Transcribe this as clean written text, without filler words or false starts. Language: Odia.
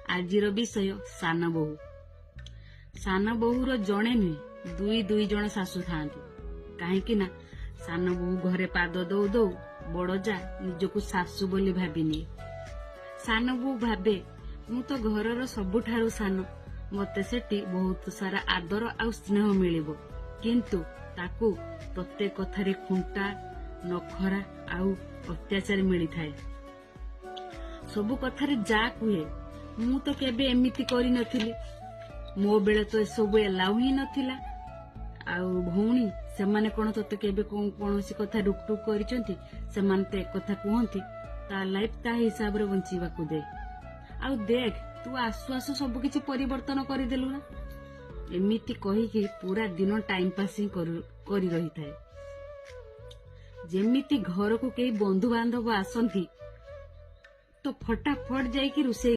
ଆଜିର ବିଷୟ ସାନ ବୋହୂ। ସାନ ବୋହୂର ଜଣେ ନୁହେଁ ଦୁଇ ଜଣ ଶାଶୁ ଥାଆନ୍ତି। କାହିଁକି ନା ସାନ ବୋହୂ ଘରେ ପାଦ ଦଉ ଦଉ ବଡ ଯା ନିଜକୁ ଶାଶୁ ବୋଲି ଭାବିନିଏ। ସାନ ବୋହୂ ଭାବେ ମୁଁ ତ ଘରର ସବୁଠାରୁ ସାନ, ମତେ ସେଠି ବହୁତ ସାରା ଆଦର ଆଉ ସ୍ନେହ ମିଳିବ। କିନ୍ତୁ ତାକୁ ପ୍ରତ୍ୟେକ କଥାରେ ଖୁଣ୍ଟା, ନଖରା ଆଉ ଅତ୍ୟାଚାର ମିଳିଥାଏ। ସବୁ କଥାରେ ଯା କୁହେ, ମୁଁ ତ କେବେ ଏମିତି କରିନଥିଲି, ମୋ ବେଳେ ତ ଏସବୁ ଏଲାଉ ହିଁ ନଥିଲା। ଆଉ ଭଉଣୀ, ସେମାନେ କଣ ତତେ କେବେ କୌଣସି କଥା ରୁକଟୁକ କରିଛନ୍ତି? ସେମାନେ ତ ଏକଥା କୁହନ୍ତି, ତା ଲାଇଫ ତା ହିସାବରେ ବଞ୍ଚିବାକୁ ଦେ। ଆଉ ଦେଖ, ତୁ ଆସୁ ଆସୁ ସବୁ କିଛି ପରିବର୍ତ୍ତନ କରିଦେଲୁ ନା। ଏମିତି କହିକି ପୁରା ଦିନ ଟାଇମ ପାସ୍ ହିଁ କରି ରହିଥାଏ। ଯେମିତି ଘରକୁ କେହି ବନ୍ଧୁବାନ୍ଧବ ଆସନ୍ତି ତ ଫଟାଫଟ ଯାଇକି ରୋଷେଇ